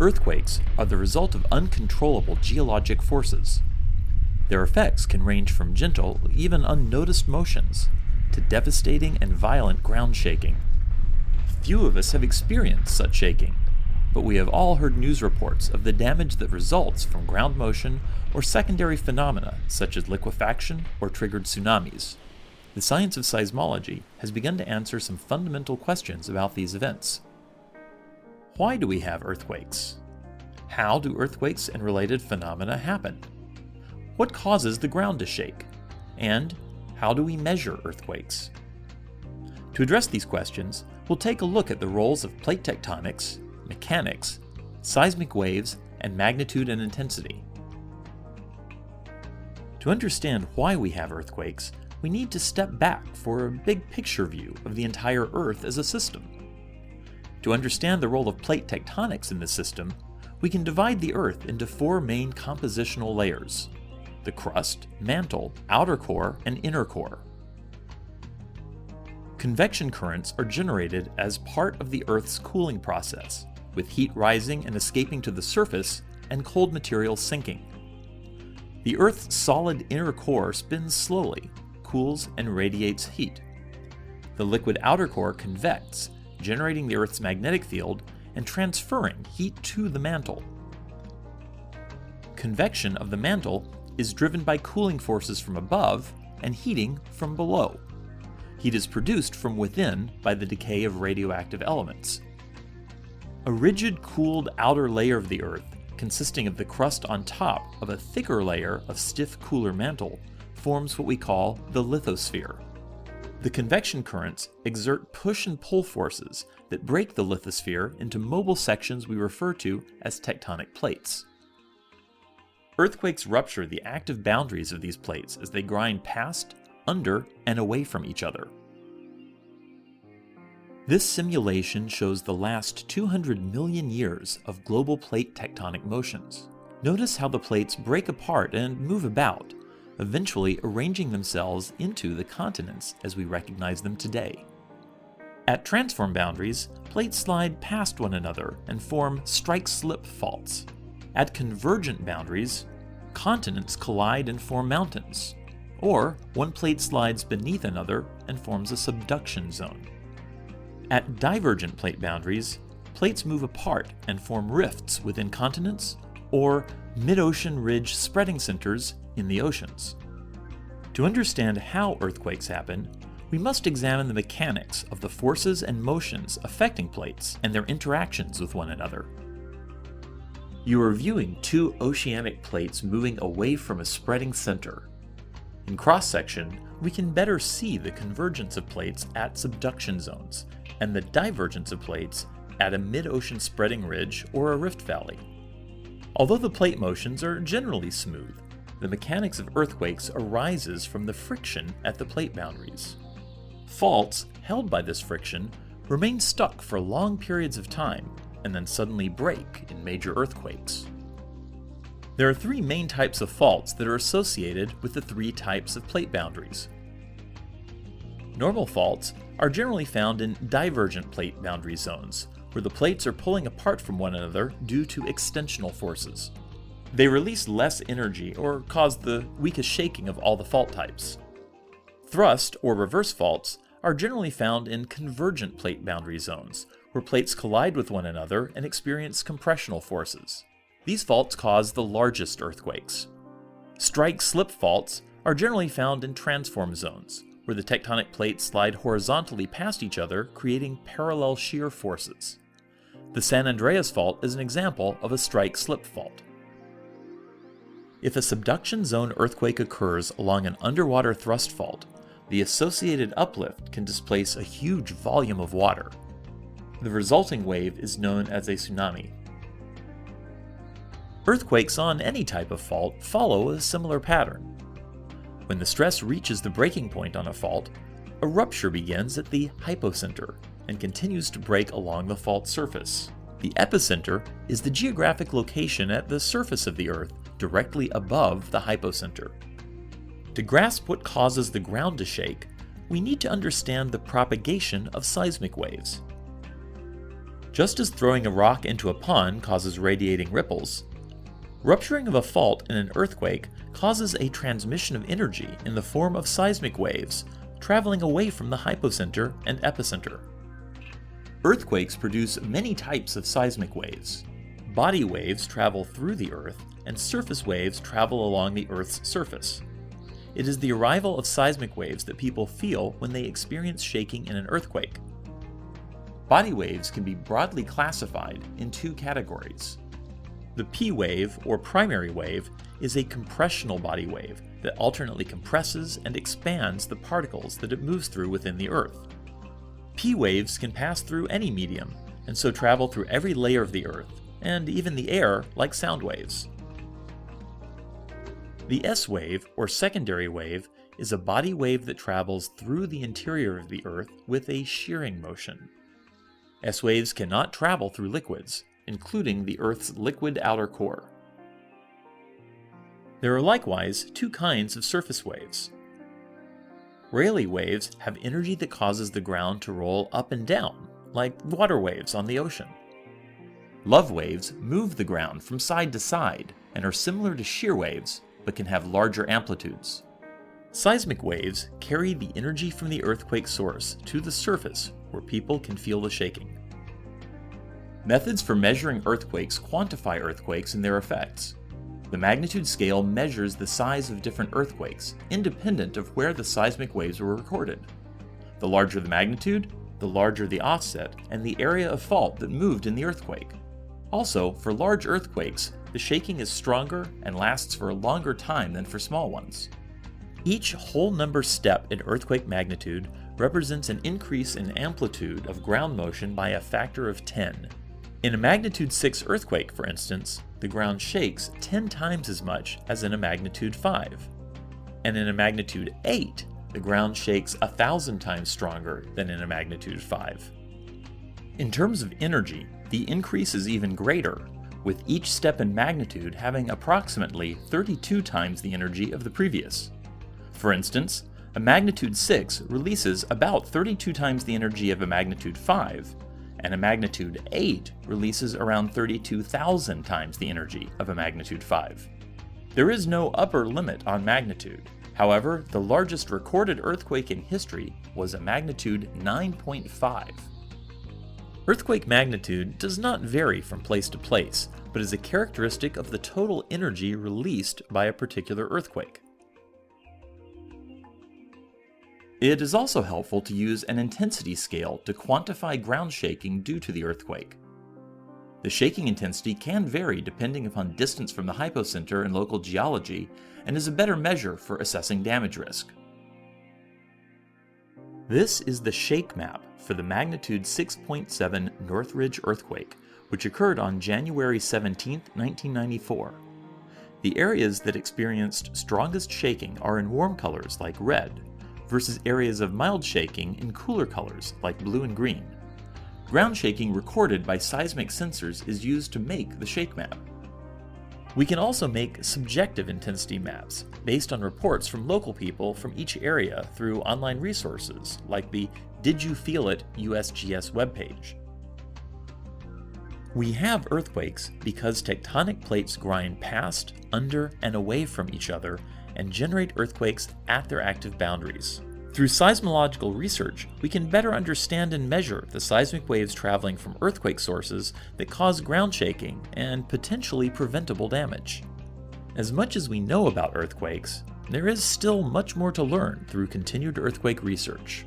Earthquakes are the result of uncontrollable geologic forces. Their effects can range from gentle, even unnoticed motions, to devastating and violent ground shaking. Few of us have experienced such shaking, but we have all heard news reports of the damage that results from ground motion or secondary phenomena such as liquefaction or triggered tsunamis. The science of seismology has begun to answer some fundamental questions about these events. Why do we have earthquakes? How do earthquakes and related phenomena happen? What causes the ground to shake? And how do we measure earthquakes? To address these questions, we'll take a look at the roles of plate tectonics, mechanics, seismic waves, and magnitude and intensity. To understand why we have earthquakes, we need to step back for a big picture view of the entire Earth as a system. To understand the role of plate tectonics in the system, we can divide the Earth into four main compositional layers: the crust, mantle, outer core, and inner core. Convection currents are generated as part of the Earth's cooling process, with heat rising and escaping to the surface and cold material sinking. The Earth's solid inner core spins slowly, cools, and radiates heat. The liquid outer core convects, generating the Earth's magnetic field and transferring heat to the mantle. Convection of the mantle is driven by cooling forces from above and heating from below. Heat is produced from within by the decay of radioactive elements. A rigid, cooled outer layer of the Earth, consisting of the crust on top of a thicker layer of stiff, cooler mantle, forms what we call the lithosphere. The convection currents exert push and pull forces that break the lithosphere into mobile sections we refer to as tectonic plates. Earthquakes rupture the active boundaries of these plates as they grind past, under, and away from each other. This simulation shows the last 200 million years of global plate tectonic motions. Notice how the plates break apart and move about, eventually arranging themselves into the continents as we recognize them today. At transform boundaries, plates slide past one another and form strike-slip faults. At convergent boundaries, continents collide and form mountains, or one plate slides beneath another and forms a subduction zone. At divergent plate boundaries, plates move apart and form rifts within continents or mid-ocean ridge spreading centers in the oceans. To understand how earthquakes happen, we must examine the mechanics of the forces and motions affecting plates and their interactions with one another. You are viewing two oceanic plates moving away from a spreading center. In cross-section, we can better see the convergence of plates at subduction zones and the divergence of plates at a mid-ocean spreading ridge or a rift valley. Although the plate motions are generally smooth, the mechanics of earthquakes arises from the friction at the plate boundaries. Faults held by this friction remain stuck for long periods of time and then suddenly break in major earthquakes. There are three main types of faults that are associated with the three types of plate boundaries. Normal faults are generally found in divergent plate boundary zones, where the plates are pulling apart from one another due to extensional forces. They release less energy or cause the weakest shaking of all the fault types. Thrust or reverse faults are generally found in convergent plate boundary zones, where plates collide with one another and experience compressional forces. These faults cause the largest earthquakes. Strike-slip faults are generally found in transform zones, where the tectonic plates slide horizontally past each other, creating parallel shear forces. The San Andreas fault is an example of a strike-slip fault. If a subduction zone earthquake occurs along an underwater thrust fault, the associated uplift can displace a huge volume of water. The resulting wave is known as a tsunami. Earthquakes on any type of fault follow a similar pattern. When the stress reaches the breaking point on a fault, a rupture begins at the hypocenter and continues to break along the fault surface. The epicenter is the geographic location at the surface of the Earth directly above the hypocenter. To grasp what causes the ground to shake, we need to understand the propagation of seismic waves. Just as throwing a rock into a pond causes radiating ripples, rupturing of a fault in an earthquake causes a transmission of energy in the form of seismic waves, traveling away from the hypocenter and epicenter. Earthquakes produce many types of seismic waves. Body waves travel through the Earth, and surface waves travel along the Earth's surface. It is the arrival of seismic waves that people feel when they experience shaking in an earthquake. Body waves can be broadly classified in two categories. The P wave, or primary wave, is a compressional body wave that alternately compresses and expands the particles that it moves through within the Earth. P waves can pass through any medium, and so travel through every layer of the Earth, and even the air, like sound waves. The S wave, or secondary wave, is a body wave that travels through the interior of the Earth with a shearing motion. S waves cannot travel through liquids, including the Earth's liquid outer core. There are likewise two kinds of surface waves. Rayleigh waves have energy that causes the ground to roll up and down, like water waves on the ocean. Love waves move the ground from side to side and are similar to shear waves, but can have larger amplitudes. Seismic waves carry the energy from the earthquake source to the surface where people can feel the shaking. Methods for measuring earthquakes quantify earthquakes and their effects. The magnitude scale measures the size of different earthquakes, independent of where the seismic waves were recorded. The larger the magnitude, the larger the offset and the area of fault that moved in the earthquake. Also, for large earthquakes, the shaking is stronger and lasts for a longer time than for small ones. Each whole number step in earthquake magnitude represents an increase in amplitude of ground motion by a factor of 10. In a magnitude 6 earthquake, for instance, the ground shakes 10 times as much as in a magnitude 5. And in a magnitude 8, the ground shakes 1,000 times stronger than in a magnitude 5. In terms of energy, the increase is even greater, with each step in magnitude having approximately 32 times the energy of the previous. For instance, a magnitude 6 releases about 32 times the energy of a magnitude 5, and a magnitude 8 releases around 32,000 times the energy of a magnitude 5. There is no upper limit on magnitude. However, the largest recorded earthquake in history was a magnitude 9.5. Earthquake magnitude does not vary from place to place, but is a characteristic of the total energy released by a particular earthquake. It is also helpful to use an intensity scale to quantify ground shaking due to the earthquake. The shaking intensity can vary depending upon distance from the hypocenter and local geology, and is a better measure for assessing damage risk. This is the shake map for the magnitude 6.7 Northridge earthquake, which occurred on January 17, 1994. The areas that experienced strongest shaking are in warm colors like red, versus areas of mild shaking in cooler colors like blue and green. Ground shaking recorded by seismic sensors is used to make the shake map. We can also make subjective intensity maps based on reports from local people from each area through online resources like the Did You Feel It USGS webpage. We have earthquakes because tectonic plates grind past, under, and away from each other and generate earthquakes at their active boundaries. Through seismological research, we can better understand and measure the seismic waves traveling from earthquake sources that cause ground shaking and potentially preventable damage. As much as we know about earthquakes, there is still much more to learn through continued earthquake research.